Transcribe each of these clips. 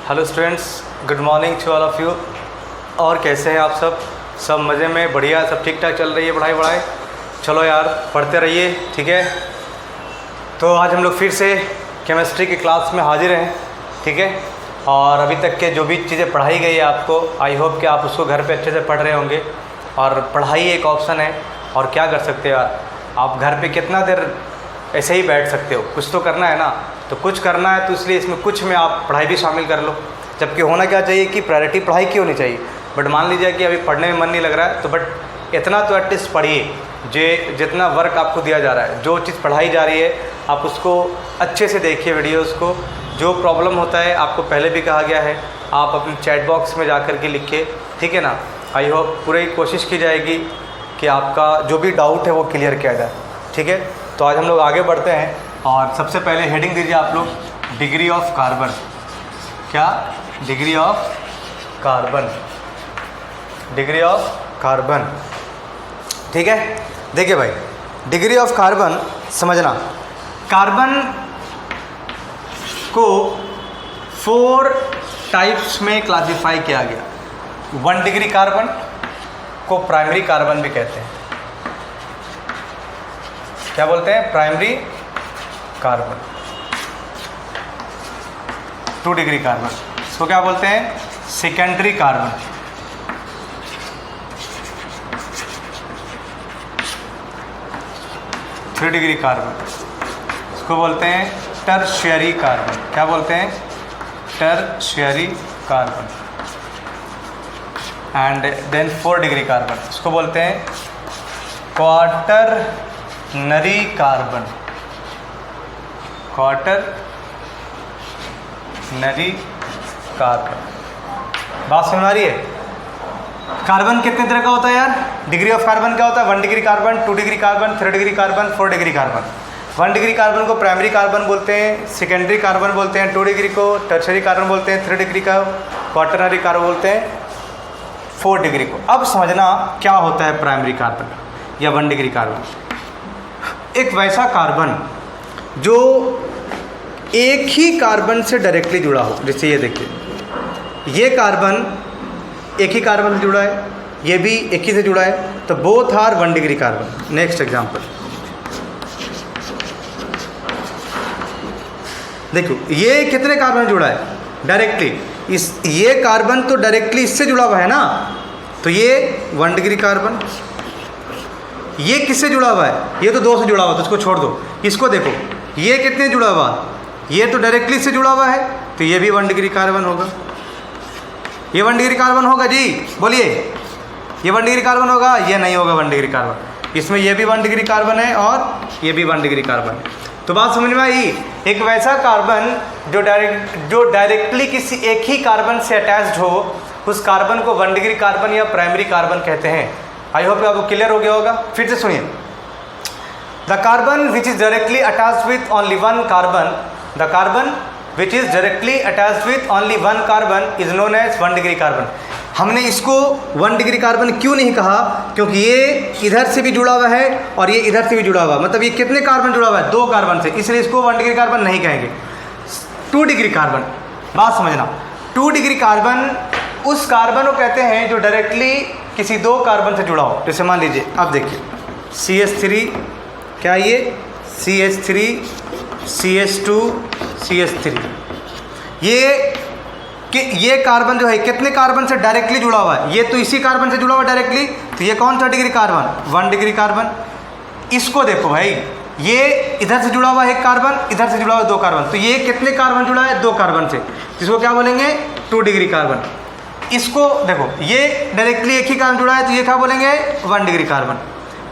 Hello students, good morning to all of you. और कैसे हैं आप सब मज़े में? बढ़िया, सब ठीक ठाक चल रही है पढ़ाई। चलो यार, पढ़ते रहिए, ठीक है। तो आज हम लोग फिर से केमिस्ट्री की क्लास में हाजिर हैं, ठीक है। और अभी तक के जो भी चीज़ें पढ़ाई गई है आपको, आई होप कि आप उसको घर पे अच्छे से पढ़ रहे होंगे। और पढ़ाई एक ऑप्शन है, और क्या कर सकते हो यार, आप घर पे कितना देर ऐसे ही बैठ सकते हो? कुछ तो करना है ना, तो कुछ करना है, तो इसलिए इसमें कुछ में आप पढ़ाई भी शामिल कर लो। जबकि होना क्या चाहिए कि प्रायोरिटी पढ़ाई की होनी चाहिए। बट मान लीजिए कि अभी पढ़ने में मन नहीं लग रहा है, तो बट इतना तो एटलीस्ट पढ़िए जितना वर्क आपको दिया जा रहा है, जो चीज़ पढ़ाई जा रही है आप उसको अच्छे से देखिए वीडियोज़ को। जो प्रॉब्लम होता है, आपको पहले भी कहा गया है, आप अपने चैट बॉक्स में जा कर के लिखिए, ठीक है ना। आई होप पूरी कोशिश की जाएगी कि आपका जो भी डाउट है वो क्लियर किया जाए, ठीक है। तो आज हम लोग आगे बढ़ते हैं, और सबसे पहले हेडिंग दीजिए आप लोग, डिग्री ऑफ कार्बन। क्या? Degree of carbon, degree of carbon, ठीक है। देखिए भाई, डिग्री ऑफ कार्बन समझना, कार्बन को 4 टाइप्स में क्लासिफाई किया गया। 1 डिग्री कार्बन को प्राइमरी कार्बन भी कहते हैं। क्या बोलते हैं? Primary carbon. 2 डिग्री कार्बन, इसको क्या बोलते हैं? Secondary carbon. 3 डिग्री कार्बन, इसको बोलते हैं टर्शियरी कार्बन। क्या बोलते हैं? Tertiary carbon. And then 4 degree carbon, इसको बोलते हैं क्वाटरनरी कार्बन। Quaternary carbon. बात समझ आ रही है? कार्बन कितने तरह का होता है यार? डिग्री ऑफ कार्बन क्या होता है? 1 degree carbon, 2 degree carbon, 3 degree carbon, 4 degree carbon. 1 degree carbon को प्राइमरी कार्बन बोलते हैं, सेकेंडरी कार्बन बोलते हैं, 2 डिग्री को टर्शियरी कार्बन बोलते हैं, 3 डिग्री का क्वाटरनरी कार्बन बोलते हैं, 4 डिग्री को। अब समझना क्या होता है प्राइमरी कार्बन या 1 डिग्री कार्बन। एक वैसा कार्बन जो एक ही कार्बन से डायरेक्टली जुड़ा हो। जैसे ये देखिए, ये कार्बन एक ही कार्बन से जुड़ा है, ये भी एक ही से जुड़ा है, तो both are 1 degree carbon. Next example देखो, ये कितने कार्बन जुड़ा है डायरेक्टली? ये कार्बन तो डायरेक्टली इससे जुड़ा हुआ है ना, तो ये 1 डिग्री कार्बन। ये किससे जुड़ा हुआ है? ये तो 2 से जुड़ा हुआ, तो इसको छोड़ दो। इसको देखो, ये कितने जुड़ा हुआ? ये तो डायरेक्टली इससे जुड़ा हुआ है, तो ये भी 1 डिग्री कार्बन होगा। ये 1 डिग्री कार्बन होगा जी, बोलिए। ये 1 डिग्री कार्बन होगा? ये नहीं होगा 1 डिग्री कार्बन। इसमें ये भी 1 डिग्री कार्बन है और ये भी 1 डिग्री कार्बन है। तो बात समझ में आई? एक वैसा कार्बन जो डायरेक्टली किसी एक ही कार्बन से अटैच्ड हो, उस कार्बन को 1 डिग्री कार्बन या प्राइमरी कार्बन कहते हैं। आई होप आपको क्लियर हो गया होगा। फिर से सुनिए, the carbon which is directly attached with only 1 carbon, the carbon which is directly attached with only 1 carbon is known as 1 degree carbon. हमने इसको 1 डिग्री कार्बन क्यों नहीं कहा? क्योंकि ये इधर से भी जुड़ा हुआ है और ये इधर से भी जुड़ा हुआ है, मतलब ये कितने कार्बन जुड़ा हुआ है? 2 कार्बन से, इसलिए इसको 1 डिग्री कार्बन नहीं कहेंगे। 2 डिग्री कार्बन, बात समझना, 2 डिग्री कार्बन उस कार्बन को कहते हैं जो डायरेक्टली किसी 2 कार्बन से जुड़ा हो। जैसे मान लीजिए, अब देखिए CH3, क्या ये CH3, CH2, CH3, ये कार्बन जो है कितने कार्बन से डायरेक्टली जुड़ा हुआ है? ये तो इसी कार्बन से जुड़ा हुआ डायरेक्टली, तो ये कौन सा डिग्री कार्बन? 1 degree carbon. इसको देखो भाई, ये इधर से जुड़ा हुआ है एक कार्बन, इधर से जुड़ा हुआ 2 कार्बन, तो ये कितने कार्बन जुड़ा है? 2 कार्बन से, इसको क्या बोलेंगे? 2 डिग्री कार्बन। इसको देखो, ये डायरेक्टली एक ही कार्बन जुड़ा है, तो ये क्या बोलेंगे? 1 डिग्री कार्बन।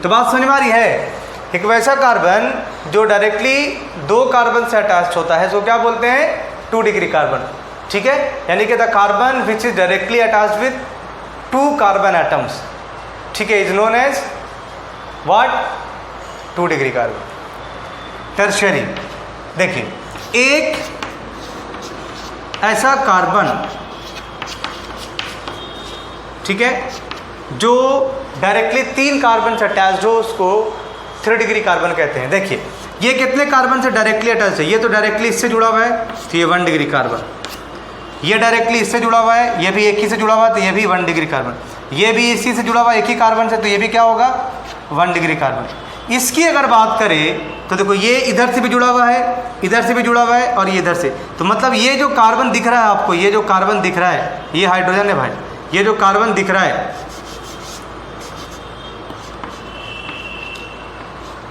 तो बात समझ में आ रही है? एक वैसा कार्बन जो डायरेक्टली 2 कार्बन से अटैच होता है, तो क्या बोलते हैं? 2 डिग्री कार्बन, ठीक है। यानी कि the carbon which is directly attached with 2 carbon atoms, ठीक है, is known as what? 2 degree carbon. Tertiary, देखिए, एक ऐसा कार्बन, ठीक है, जो डायरेक्टली 3 कार्बन से अटैच्ड हो, उसको 3 डिग्री कार्बन कहते हैं। देखिए, ये कितने कार्बन से डायरेक्टली अटैच है? ये तो डायरेक्टली इससे जुड़ा हुआ है, तो ये 1 डिग्री कार्बन। ये डायरेक्टली इससे जुड़ा हुआ है, ये भी एक ही से जुड़ा हुआ है तो ये भी 1 डिग्री कार्बन, ये भी इसी से जुड़ा हुआ है एक ही कार्बन से तो ये भी क्या होगा 1 डिग्री कार्बन। इसकी अगर बात करें तो देखो ये इधर से भी जुड़ा हुआ है, इधर से भी जुड़ा हुआ है और ये इधर से, तो मतलब ये जो कार्बन दिख रहा है आपको, ये जो कार्बन दिख रहा है ये हाइड्रोजन है भाई, ये जो कार्बन दिख रहा है,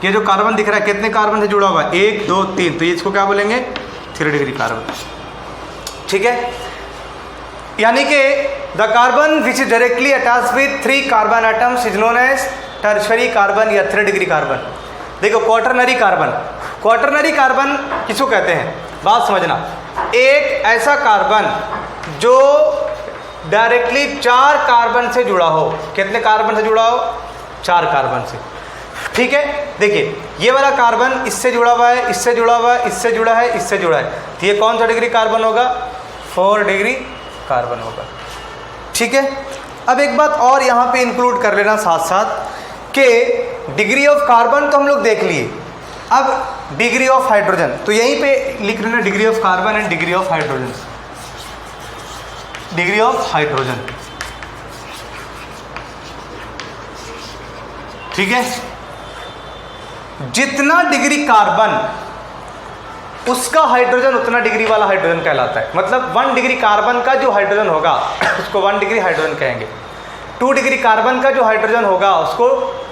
ये जो कार्बन दिख रहा है कितने कार्बन से जुड़ा हुआ है 1 2 3, तो ये इसको क्या बोलेंगे 3 डिग्री कार्बन। ठीक है, यानी कि the carbon which is directly attached with 3 carbon atoms is known as tertiary carbon या 3 डिग्री कार्बन। देखो क्वाटरनरी कार्बन, क्वाटरनरी कार्बन किसको कहते हैं, बात समझना, एक ऐसा कार्बन जो डायरेक्टली 4 कार्बन से जुड़ा हो। कितने कार्बन से जुड़ा हो 4 कार्बन से। ठीक है, देखिए ये वाला कार्बन इससे जुड़ा हुआ है, इससे जुड़ा हुआ है, इससे जुड़ा है, इससे जुड़ा है, तो ये कौन सा डिग्री कार्बन होगा 4 डिग्री कार्बन होगा। ठीक है, अब एक बात और यहाँ पे इंक्लूड कर लेना साथ साथ कि डिग्री ऑफ कार्बन तो हम लोग देख लिए, अब डिग्री ऑफ हाइड्रोजन, तो यहीं पे लिख लेना degree of carbon and degree of hydrogen. Degree of hydrogen, ठीक है, जितना डिग्री कार्बन उसका हाइड्रोजन उतना डिग्री वाला हाइड्रोजन कहलाता है। मतलब 1 डिग्री कार्बन का जो हाइड्रोजन होगा उसको 1 डिग्री हाइड्रोजन कहेंगे, 2 डिग्री कार्बन का जो हाइड्रोजन होगा उसको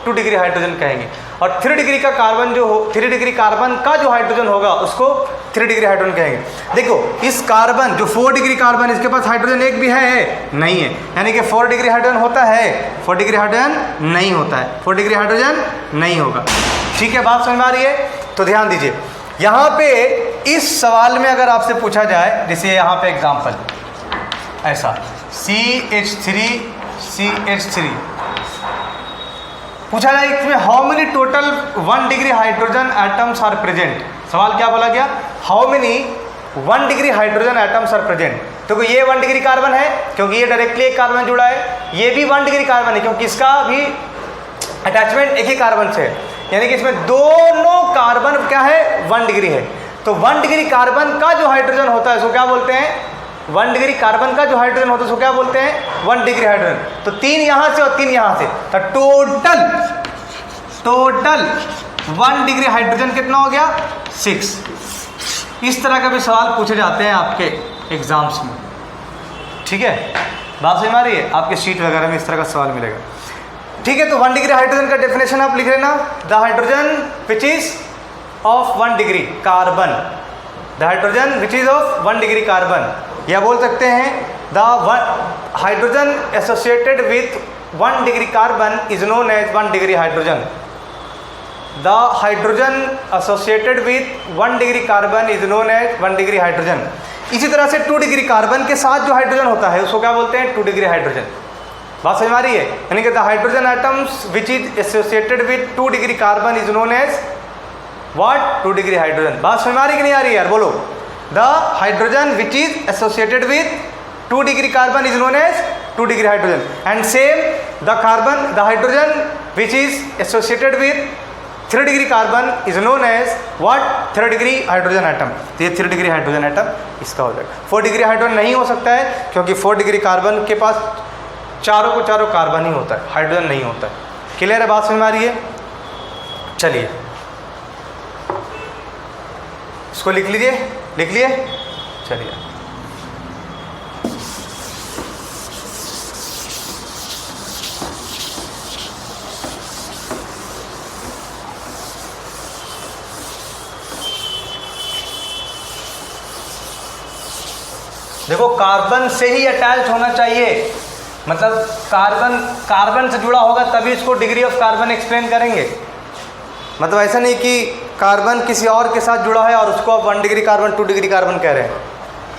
2 डिग्री हाइड्रोजन कहेंगे, और 3 डिग्री का कार्बन जो हो 3 डिग्री कार्बन का जो हाइड्रोजन होगा उसको 3 डिग्री हाइड्रोजन कहेंगे। देखो इस कार्बन जो 4 डिग्री कार्बन, इसके पास हाइड्रोजन एक भी है नहीं है, यानी कि 4 डिग्री हाइड्रोजन होता है, 4 डिग्री हाइड्रोजन नहीं होता है, 4 डिग्री हाइड्रोजन नहीं होगा। ठीक है, बात समझ में आ रही है? तो ध्यान दीजिए, यहाँ पे इस सवाल में अगर आपसे पूछा जाए, जैसे यहाँ पे एग्जाम्पल ऐसा CH3 पूछा जाए इसमें how many total 1 degree hydrogen atoms are present. सवाल क्या बोला गया, how many 1 degree hydrogen atoms are present. तो ये 1 डिग्री कार्बन है क्योंकि ये डायरेक्टली एक कार्बन जुड़ा है, ये भी 1 डिग्री कार्बन है क्योंकि इसका भी अटैचमेंट एक ही कार्बन से है, यानी कि इसमें दोनों कार्बन क्या है 1 डिग्री है। तो 1 डिग्री कार्बन का जो हाइड्रोजन होता है उसको क्या बोलते हैं, 1 डिग्री कार्बन का जो हाइड्रोजन होता है उसको क्या बोलते हैं 1 डिग्री हाइड्रोजन। तो 3 यहाँ से और 3 यहाँ से, तो टोटल 1 डिग्री हाइड्रोजन कितना हो गया 6। इस तरह का भी सवाल पूछे जाते हैं आपके एग्जाम्स में। ठीक है, बात समझ में आ रही है? आपके शीट वगैरह में इस तरह का सवाल मिलेगा। ठीक है, तो 1 डिग्री हाइड्रोजन का डेफिनेशन आप लिख लेना, the hydrogen which is of 1 degree carbon, the hydrogen which is of 1 degree carbon, या बोल सकते हैं the hydrogen associated with 1 degree carbon is known as 1 degree hydrogen. The hydrogen associated with 1 degree carbon is known as 1 degree hydrogen. इसी तरह से 2 degree carbon के साथ जो हाइड्रोजन होता है उसको क्या बोलते हैं 2 डिग्री हाइड्रोजन। बात समझ में आ रही है? यानी कि the hydrogen atoms which is associated with 2 degree carbon is known as what 2 degree hydrogen. बात समझ में आ रही कि नहीं आ रही यार, बोलो। The hydrogen which is associated with 2 degree carbon is known as 2 degree hydrogen, and same the hydrogen which is associated with 3 degree carbon is known as what 3 degree hydrogen atom. तो ये 3 डिग्री हाइड्रोजन एटम इसका हो जाएगा। 4 degree hydrogen नहीं हो सकता है क्योंकि 4 डिग्री कार्बन के पास चारों को चारों कार्बन ही होता है, हाइड्रोजन नहीं होता है। क्लियर है? बात समझ में आ रही है? चलिए इसको लिख लीजिए, लिख लिए, चलिए। देखो कार्बन से ही अटैच होना चाहिए, मतलब कार्बन से जुड़ा होगा तभी इसको डिग्री ऑफ कार्बन एक्सप्लेन करेंगे। मतलब ऐसा नहीं कि कार्बन किसी और के साथ जुड़ा है और उसको आप 1 डिग्री कार्बन 2 डिग्री कार्बन कह रहे हैं।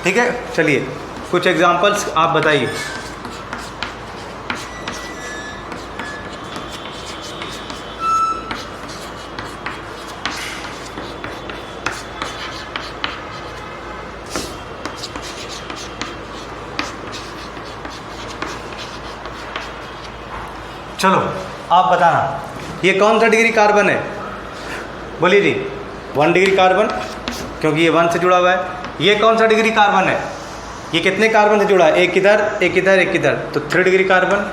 ठीक है, चलिए कुछ एग्जांपल्स आप बताइए। चलो आप बताना, ये कौन सा डिग्री कार्बन है? बोलिए जी। 1 डिग्री कार्बन क्योंकि ये 1 से जुड़ा हुआ है। ये कौन सा डिग्री कार्बन है? ये कितने कार्बन से जुड़ा है, एक इधर एक इधर एक इधर, तो 3 डिग्री कार्बन।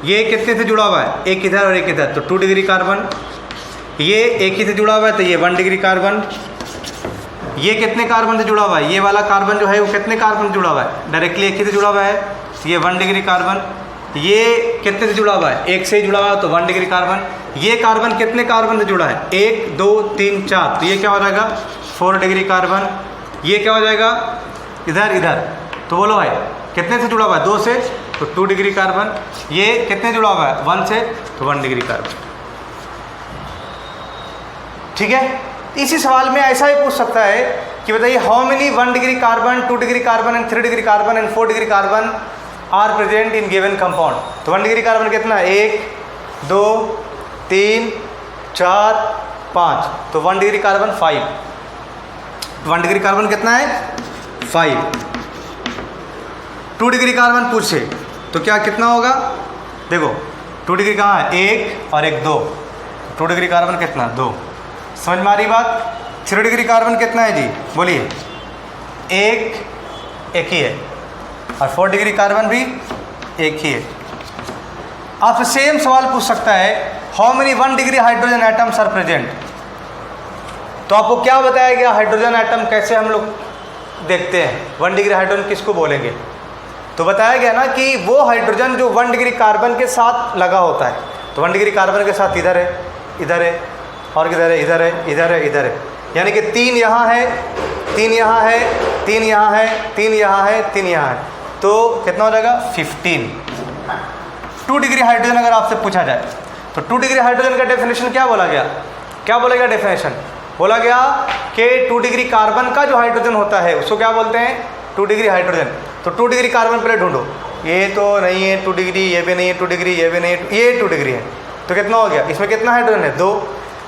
ये कितने से जुड़ा हुआ है, एक इधर और एक इधर, तो 2 डिग्री कार्बन। ये एक ही से जुड़ा हुआ है तो ये 1 डिग्री कार्बन। ये कितने कार्बन से जुड़ा हुआ है, ये वाला कार्बन जो है वो कितने कार्बन से जुड़ा हुआ है, डायरेक्टली एक ही से जुड़ा हुआ है, तो ये 1 डिग्री कार्बन। ये कितने से जुड़ा हुआ है, एक से ही जुड़ा हुआ है तो 1 डिग्री कार्बन। ये कार्बन कितने कार्बन से जुड़ा है, 1 2 3 4, तो ये क्या हो जाएगा 4 डिग्री कार्बन। ये क्या हो जाएगा इधर इधर, तो बोलो भाई कितने से जुड़ा हुआ है, 2 से, तो 2 डिग्री कार्बन। ये कितने जुड़ा हुआ है, 1 से, तो 1 डिग्री कार्बन। ठीक है, इसी सवाल में ऐसा ही पूछ सकता है कि बताइए how many 1 degree carbon, 2 degree carbon and 3 degree carbon and 4 degree carbon are present in given compound. तो 1 डिग्री कार्बन कितना है, 1 2 3 4 5, तो 1 डिग्री कार्बन 5। 1 डिग्री कार्बन कितना है, 5। 2 डिग्री कार्बन पूछे तो क्या कितना होगा, देखो 2 डिग्री कहाँ है, 1 और 1 2, 2 डिग्री कार्बन कितना, 2। समझ में आ रही बात। 3 डिग्री कार्बन कितना है जी, बोलिए, एक ही है, और 4 डिग्री कार्बन भी एक ही है। आपसे सेम सवाल पूछ सकता है how many 1 degree hydrogen atoms are present. तो आपको क्या बताया गया, हाइड्रोजन एटम कैसे हम लोग देखते हैं, 1 डिग्री हाइड्रोजन किसको बोलेंगे। तो बताया गया ना कि वो हाइड्रोजन जो 1 डिग्री कार्बन के साथ लगा होता है, तो 1 डिग्री कार्बन के साथ इधर है, इधर है, और किधर है, इधर है, इधर है, इधर है, यानी कि 3 यहाँ है, 3 यहाँ है, 3 यहाँ है, 3 यहाँ है, 3 यहाँ है, तो कितना हो जाएगा 15। 2 डिग्री हाइड्रोजन अगर आपसे पूछा जाए तो 2 डिग्री हाइड्रोजन का डेफिनेशन क्या बोला गया, क्या बोला गया डेफिनेशन, बोला गया कि 2 डिग्री कार्बन का जो हाइड्रोजन होता है उसको क्या बोलते हैं, 2 डिग्री हाइड्रोजन। तो 2 डिग्री कार्बन पहले ढूंढो, ये तो नहीं है 2 डिग्री, ये भी नहीं है 2 डिग्री, ये भी नहीं है, ये 2 डिग्री है, तो कितना हो गया, इसमें कितना हाइड्रोजन है, 2।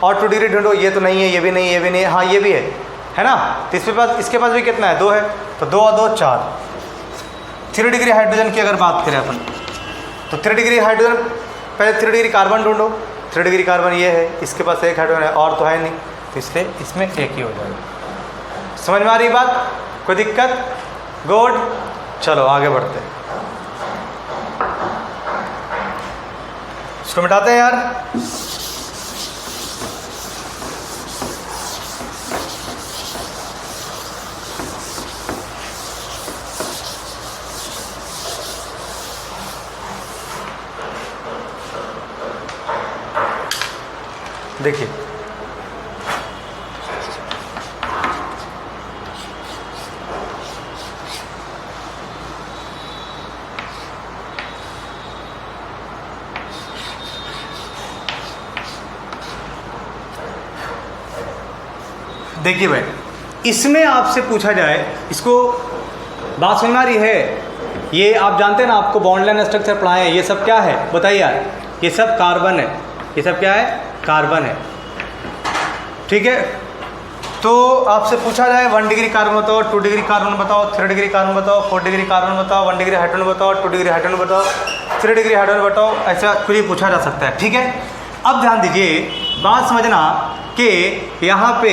और 2 डिग्री ढूंढो, ये तो नहीं है, ये भी नहीं है, ये भी नहीं है, हाँ ये भी है ना, तो इसके पास भी कितना है, 2 है, तो 2 और 2 4। 3 डिग्री हाइड्रोजन की अगर बात करें अपन, तो 3 डिग्री हाइड्रोजन, पहले 3 डिग्री कार्बन ढूंढो, 3 डिग्री कार्बन ये है, इसके पास एक हाइड्रोजन है, और तो है नहीं, तो इसलिए इसमें एक ही हो जाएगा। समझ में आ रही बात, कोई दिक्कत, गुड। चलो आगे बढ़ते हैं, इसको मिटाते हैं यार। देखिए देखिए भाई, इसमें आपसे पूछा जाए, इसको बात समझ में आ रही है, ये आप जानते हैं ना, आपको बॉन्ड लाइन स्ट्रक्चर पढ़ाए हैं, ये सब क्या है बताइए यार, ये सब कार्बन है, ये सब क्या है, कार्बन है, ठीक है। तो आपसे पूछा जाए 1 डिग्री कार्बन बताओ, 2 डिग्री कार्बन बताओ, 3 डिग्री कार्बन बताओ, 4 डिग्री कार्बन बताओ, 1 डिग्री हाइड्रोजन बताओ, 2 डिग्री हाइड्रोजन बताओ, 3 डिग्री हाइड्रोजन बताओ, ऐसा कुछ ही पूछा जा सकता है, ठीक है। अब ध्यान दीजिए, बात समझना कि यहाँ पे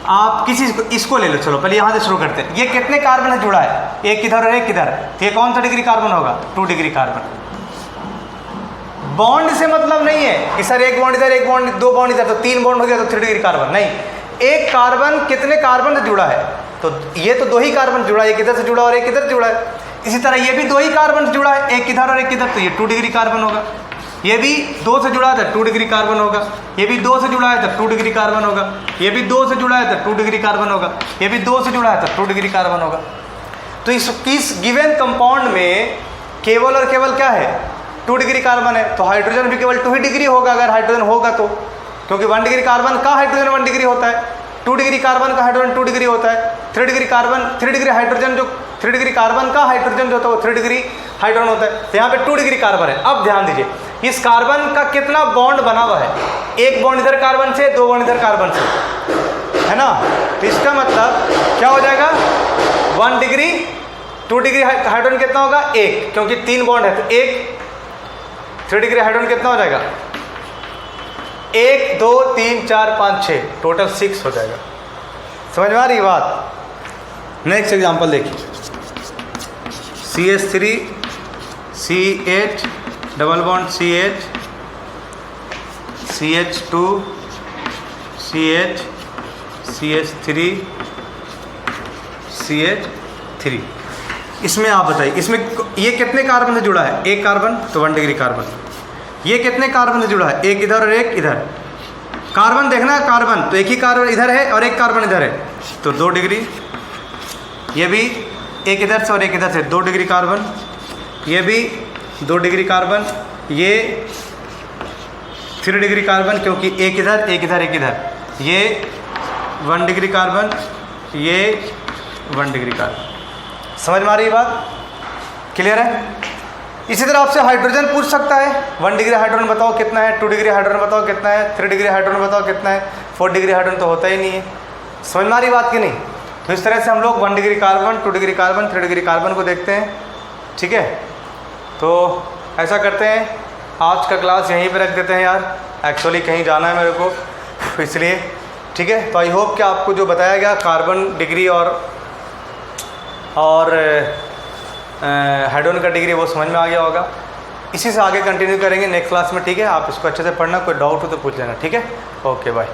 आप किसी इसको ले लो, चलो पहले यहाँ से शुरू करते हैं। ये कितने कार्बन है जुड़ा है, एक इधर और एक इधर, तो ये कौन सा डिग्री कार्बन होगा, 2 डिग्री कार्बन। बॉन्ड से मतलब नहीं है कि सर एक बॉन्ड इधर, एक बॉन्ड, 2 बॉन्ड इधर, तो 3 बॉन्ड हो गया तो 3 डिग्री कार्बन, नहीं, एक कार्बन कितने कार्बन से जुड़ा है, तो ये तो 2 ही कार्बन जुड़ा है, एक इधर से जुड़ा और एक इधर जुड़ा है। इसी तरह ये भी 2 ही कार्बन से जुड़ा है, एक इधर और एक इधर, तो ये 2 डिग्री कार्बन होगा। ये भी 2 से जुड़ा है तो 2 डिग्री कार्बन होगा, ये भी 2 से जुड़ा है तो 2 डिग्री कार्बन होगा, ये भी 2 से जुड़ा है तो 2 डिग्री कार्बन होगा, ये भी 2 से जुड़ा है तो 2 डिग्री कार्बन होगा। तो इस गिवन कंपाउंड में केवल और केवल क्या है, 2 डिग्री कार्बन है, तो हाइड्रोजन भी केवल 2 ही डिग्री होगा अगर हाइड्रोजन होगा तो, क्योंकि 1 डिग्री कार्बन का हाइड्रोजन 1 डिग्री होता है, 2 डिग्री कार्बन का हाइड्रोजन 2 डिग्री होता है, 3 डिग्री हाइड्रोजन जो 3 डिग्री कार्बन का हाइड्रोजन जो होता है वो 3 डिग्री हाइड्रोजन होता है, तो यहाँ पे 2 डिग्री कार्बन है। अब ध्यान दीजिए, इस कार्बन का कितना बॉन्ड बना हुआ है, एक बॉन्ड इधर कार्बन से, 2 बॉन्ड इधर कार्बन से, है ना, तो इसका मतलब क्या हो जाएगा, 1 डिग्री, 2 डिग्री हाइड्रोजन कितना होगा, 1, क्योंकि 3 बॉन्ड है तो 1, 3 डिग्री हाइड्रोजन कितना हो जाएगा, 1 2 3 4 5 6, टोटल 6 हो जाएगा। समझ में आ रही बात। नेक्स्ट एग्जांपल देखिए, CH3 CH double bond CH CH2 CH CH3 CH3। इसमें आप बताइए, इसमें ये कितने कार्बन से जुड़ा है? एक कार्बन, तो 1 डिग्री कार्बन। ये कितने कार्बन से जुड़ा है? एक इधर और एक इधर। कार्बन देखना है, कार्बन तो एक ही कार्बन इधर है और एक कार्बन इधर है, तो 2 डिग्री। ये भी एक इधर से और एक इधर से, 2 डिग्री कार्बन। ये भी 2 डिग्री कार्बन। ये 3 डिग्री कार्बन, क्योंकि एक इधर एक इधर एक इधर। ये 1 डिग्री कार्बन, ये 1 डिग्री कार्बन। समझ में आ रही बात? क्लियर है? इसी तरह आपसे हाइड्रोजन पूछ सकता है, 1 डिग्री हाइड्रोजन बताओ कितना है, 2 डिग्री हाइड्रोजन बताओ कितना है, 3 डिग्री हाइड्रोजन बताओ कितना है, 4 डिग्री हाइड्रोजन तो होता ही नहीं है। समझ में आ रही बात कि नहीं? तो इस तरह से हम लोग 1 degree carbon, 2 degree carbon, 3 degree carbon को देखते हैं। ठीक है, तो ऐसा करते हैं, आज का क्लास यहीं पर रख देते हैं यार, एक्चुअली कहीं जाना है मेरे को, इसलिए। ठीक है, तो आई होप कि आपको जो बताया गया कार्बन डिग्री और हाइड्रोजन का डिग्री वो समझ में आ गया होगा। इसी से आगे कंटिन्यू करेंगे नेक्स्ट क्लास में। ठीक है, आप इसको अच्छे से पढ़ना, कोई डाउट हो तो पूछ लेना। ठीक है, ओके बाय।